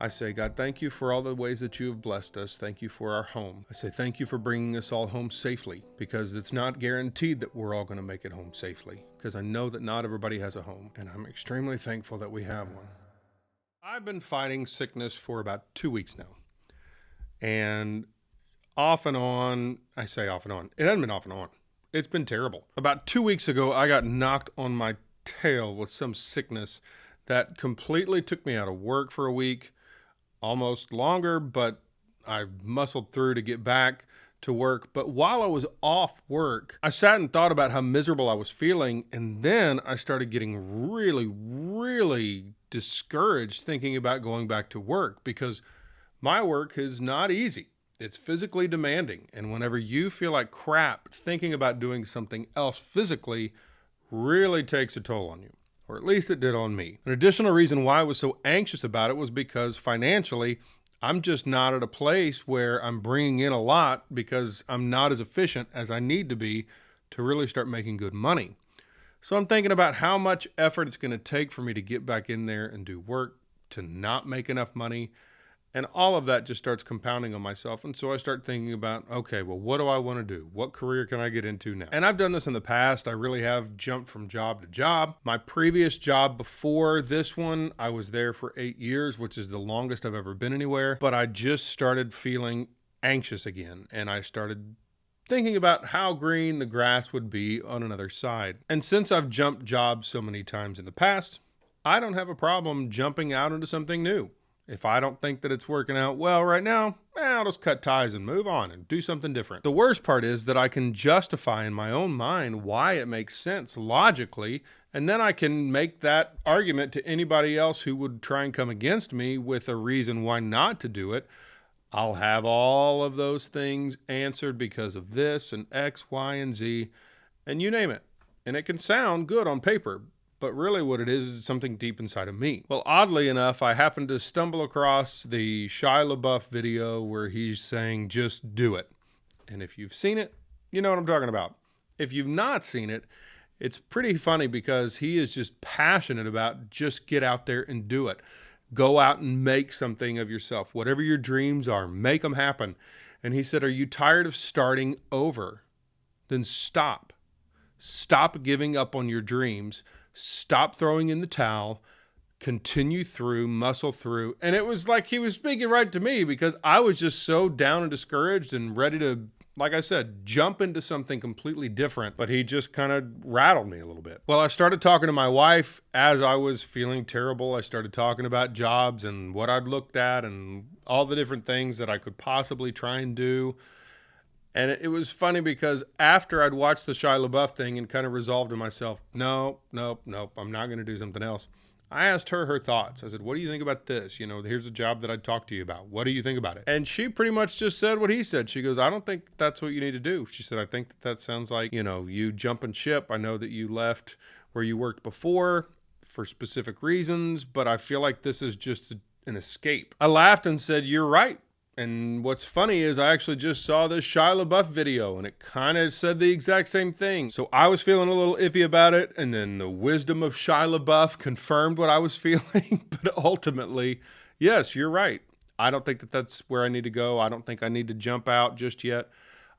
I say, God, thank you for all the ways that you have blessed us. Thank you for our home. I say, thank you for bringing us all home safely, because it's not guaranteed that we're all going to make it home safely, because I know that not everybody has a home, and I'm extremely thankful that we have one. I've been fighting sickness for about 2 weeks now, and off and on, I say off and on, it hasn't been off and on. It's been terrible. About 2 weeks ago, I got knocked on my tail with some sickness that completely took me out of work for a week. Almost longer, but I muscled through to get back to work. But while I was off work, I sat and thought about how miserable I was feeling. And then I started getting really discouraged thinking about going back to work, because my work is not easy. It's physically demanding. And whenever you feel like crap, thinking about doing something else physically really takes a toll on you. Or at least it did on me. An additional reason why I was so anxious about it was because financially, I'm just not at a place where I'm bringing in a lot, because I'm not as efficient as I need to be to really start making good money. So I'm thinking about how much effort it's going to take for me to get back in there and do work, to not make enough money. And all of that just starts compounding on myself. And so I start thinking about, okay, well, what do I want to do? What career can I get into now? And I've done this in the past. I really have jumped from job to job. My previous job before this one, I was there for 8 years, which is the longest I've ever been anywhere. But I just started feeling anxious again. And I started thinking about how green the grass would be on another side. And since I've jumped jobs so many times in the past, I don't have a problem jumping out into something new. If I don't think that it's working out well right now, I'll just cut ties and move on and do something different. The worst part is that I can justify in my own mind why it makes sense logically, and then I can make that argument to anybody else who would try and come against me with a reason why not to do it. I'll have all of those things answered because of this and X, Y, and Z, and you name it. And it can sound good on paper, but really what it is something deep inside of me. Well, oddly enough, I happened to stumble across the Shia LaBeouf video where he's saying, just do it. And if you've seen it, you know what I'm talking about. If you've not seen it, it's pretty funny, because he is just passionate about just get out there and do it. Go out and make something of yourself. Whatever your dreams are, make them happen. And he said, are you tired of starting over? Then stop. Stop giving up on your dreams. Stop throwing in the towel, continue through, muscle through. And it was like he was speaking right to me, because I was just so down and discouraged and ready to, like I said, jump into something completely different. But he just kind of rattled me a little bit. Well, I started talking to my wife as I was feeling terrible. I started talking about jobs and what I'd looked at and all the different things that I could possibly try and do. And it was funny, because after I'd watched the Shia LaBeouf thing and kind of resolved to myself, nope, I'm not going to do something else, I asked her thoughts. I said, what do you think about this? Here's a job that I'd talk to you about. What do you think about it? And she pretty much just said what he said. She goes, I don't think that's what you need to do. She said, I think that sounds like, you jumping ship. I know that you left where you worked before for specific reasons, but I feel like this is just an escape. I laughed and said, you're right. And what's funny is I actually just saw this Shia LaBeouf video, and it kind of said the exact same thing. So I was feeling a little iffy about it, and then the wisdom of Shia LaBeouf confirmed what I was feeling. But ultimately, yes, you're right. I don't think that that's where I need to go. I don't think I need to jump out just yet.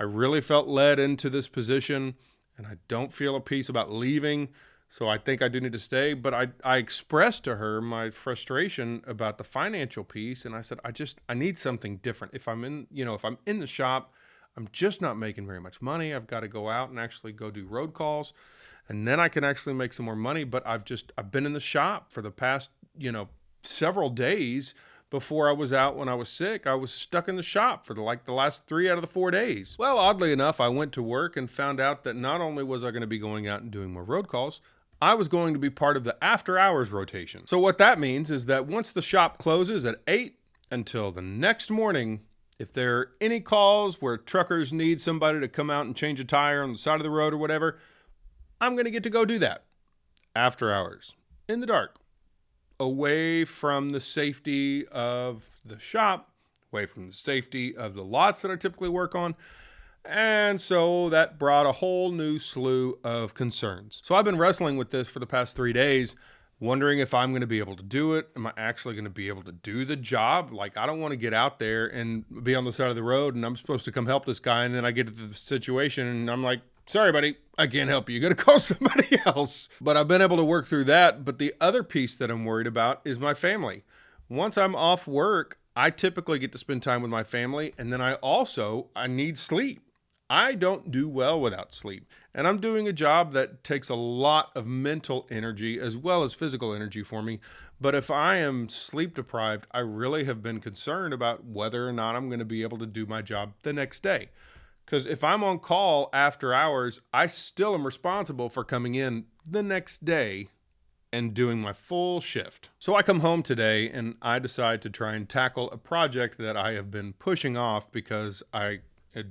I really felt led into this position, and I don't feel a peace about leaving. So I think I do need to stay, but I expressed to her my frustration about the financial piece, and I said, I need something different. If I'm in the shop, I'm just not making very much money. I've got to go out and actually go do road calls, and then I can actually make some more money. But I've been in the shop for the past, several days. Before I was out when I was sick, I was stuck in the shop for the last 3 out of the 4 days. Well, oddly enough, I went to work and found out that not only was I going to be going out and doing more road calls, I was going to be part of the after hours rotation. So what that means is that once the shop closes at 8 until the next morning, if there are any calls where truckers need somebody to come out and change a tire on the side of the road or whatever, I'm going to get to go do that after hours in the dark, away from the safety of the shop, away from the safety of the lots that I typically work on. And so that brought a whole new slew of concerns. So I've been wrestling with this for the past 3 days, wondering if I'm going to be able to do it. Am I actually going to be able to do the job? Like, I don't want to get out there and be on the side of the road and I'm supposed to come help this guy. And then I get to the situation and I'm like, sorry, buddy, I can't help you. You got to call somebody else. But I've been able to work through that. But the other piece that I'm worried about is my family. Once I'm off work, I typically get to spend time with my family. And then I need sleep. I don't do well without sleep. And I'm doing a job that takes a lot of mental energy as well as physical energy for me. But if I am sleep deprived, I really have been concerned about whether or not I'm going to be able to do my job the next day. Because if I'm on call after hours, I still am responsible for coming in the next day and doing my full shift. So I come home today and I decide to try and tackle a project that I have been pushing off because I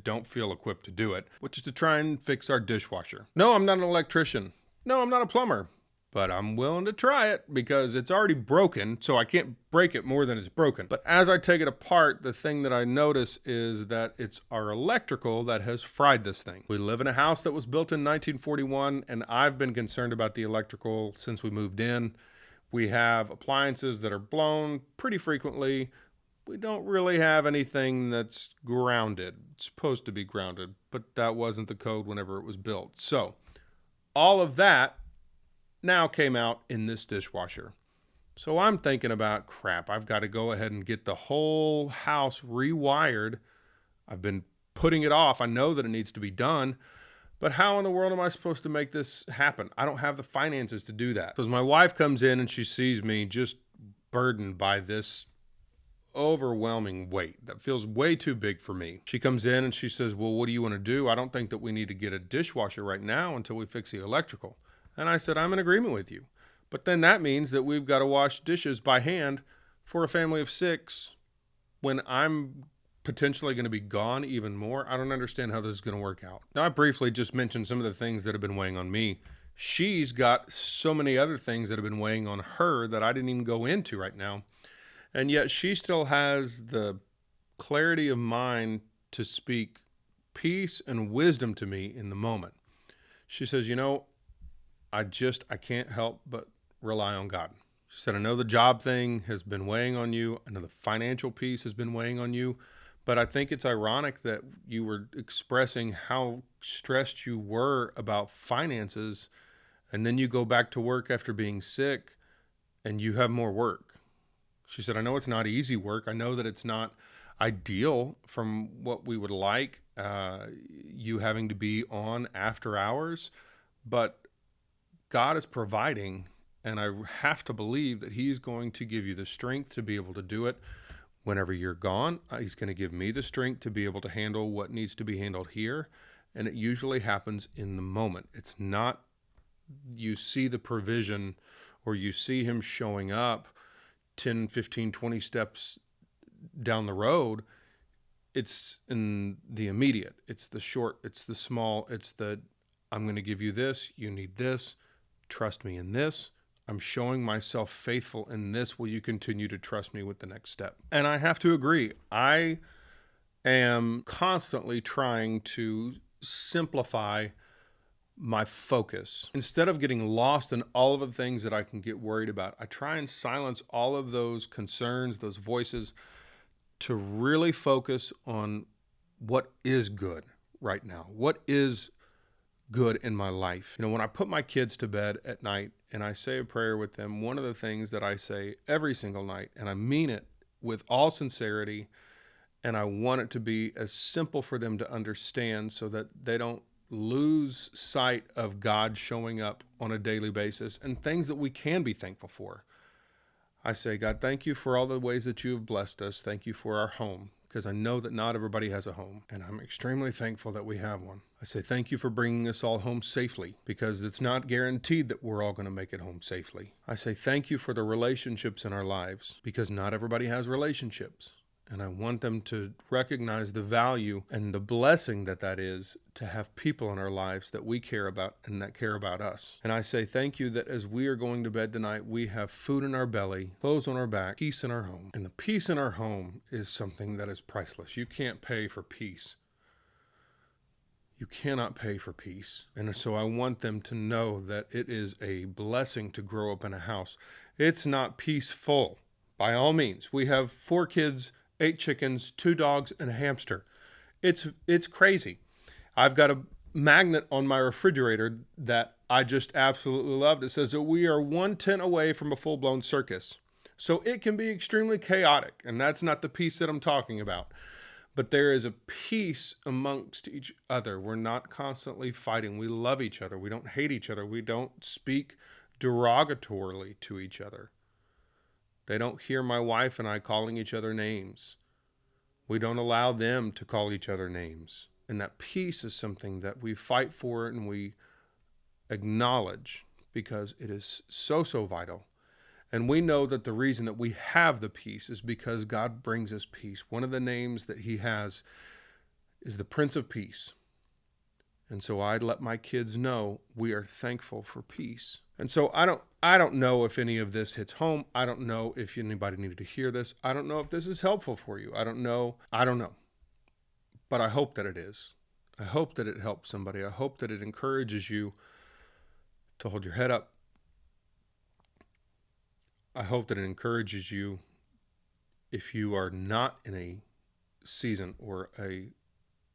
don't feel equipped to do it, which is to try and fix our dishwasher. No, I'm not an electrician. No, I'm not a plumber, but I'm willing to try it because it's already broken, so I can't break it more than it's broken. But as I take it apart, the thing that I notice is that it's our electrical that has fried this thing. We live in a house that was built in 1941, and I've been concerned about the electrical since we moved in. We have appliances that are blown pretty frequently. We don't really have anything that's grounded. It's supposed to be grounded, but that wasn't the code whenever it was built. So all of that now came out in this dishwasher. So I'm thinking about, crap, I've got to go ahead and get the whole house rewired. I've been putting it off. I know that it needs to be done, but how in the world am I supposed to make this happen? I don't have the finances to do that. Because my wife comes in and she sees me just burdened by this overwhelming weight that feels way too big for me. She comes in and she says, well, what do you want to do? I don't think that we need to get a dishwasher right now until we fix the electrical. And I said, I'm in agreement with you. But then that means that we've got to wash dishes by hand for a family of 6 when I'm potentially going to be gone even more. I don't understand how this is going to work out. Now, I briefly just mentioned some of the things that have been weighing on me. She's got so many other things that have been weighing on her that I didn't even go into right now. And yet she still has the clarity of mind to speak peace and wisdom to me in the moment. She says, I can't help but rely on God. She said, I know the job thing has been weighing on you. I know the financial piece has been weighing on you. But I think it's ironic that you were expressing how stressed you were about finances. And then you go back to work after being sick and you have more work. She said, I know it's not easy work. I know that it's not ideal from what we would like, you having to be on after hours, but God is providing, and I have to believe that He's going to give you the strength to be able to do it whenever you're gone. He's going to give me the strength to be able to handle what needs to be handled here, and it usually happens in the moment. It's not you see the provision or you see Him showing up 10, 15, 20 steps down the road. It's in the immediate. It's the short. It's the small. It's the, I'm going to give you this. You need this. Trust me in this. I'm showing myself faithful in this. Will you continue to trust me with the next step? And I have to agree. I am constantly trying to simplify my focus. Instead of getting lost in all of the things that I can get worried about, I try and silence all of those concerns, those voices, to really focus on what is good right now. What is good in my life? When I put my kids to bed at night and I say a prayer with them, one of the things that I say every single night, and I mean it with all sincerity, and I want it to be as simple for them to understand so that they don't lose sight of God showing up on a daily basis and things that we can be thankful for. I say, God, thank you for all the ways that you have blessed us. Thank you for our home, because I know that not everybody has a home, and I'm extremely thankful that we have one. I say thank you for bringing us all home safely, because it's not guaranteed that we're all going to make it home safely. I say thank you for the relationships in our lives, because not everybody has relationships. And I want them to recognize the value and the blessing that is to have people in our lives that we care about and that care about us. And I say thank you that as we are going to bed tonight, we have food in our belly, clothes on our back, peace in our home. And the peace in our home is something that is priceless. You can't pay for peace. You cannot pay for peace. And so I want them to know that it is a blessing to grow up in a house. It's not peaceful, by all means. We have 4 kids, 8 chickens, 2 dogs, and a hamster. It's crazy. I've got a magnet on my refrigerator that I just absolutely loved. It says that we are 1 tent away from a full-blown circus. So it can be extremely chaotic, and that's not the peace that I'm talking about. But there is a peace amongst each other. We're not constantly fighting. We love each other. We don't hate each other. We don't speak derogatorily to each other. They don't hear my wife and I calling each other names. We don't allow them to call each other names. And that peace is something that we fight for and we acknowledge because it is so, so vital. And we know that the reason that we have the peace is because God brings us peace. One of the names that he has is the Prince of Peace. And so I'd let my kids know we are thankful for peace. And so I don't know if any of this hits home. I don't know if anybody needed to hear this. I don't know if this is helpful for you. I don't know. But I hope that it is. I hope that it helps somebody. I hope that it encourages you to hold your head up. I hope that it encourages you, if you are not in a season or a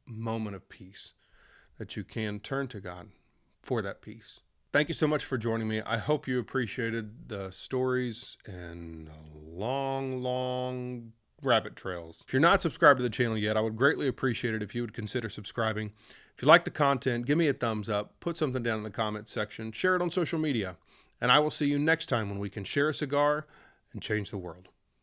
moment of peace, that you can turn to God for that peace. Thank you so much for joining me. I hope you appreciated the stories and the long rabbit trails. If you're not subscribed to the channel yet, I would greatly appreciate it if you would consider subscribing. If you like the content, give me a thumbs up, put something down in the comments section, share it on social media. And I will see you next time when we can share a cigar and change the world.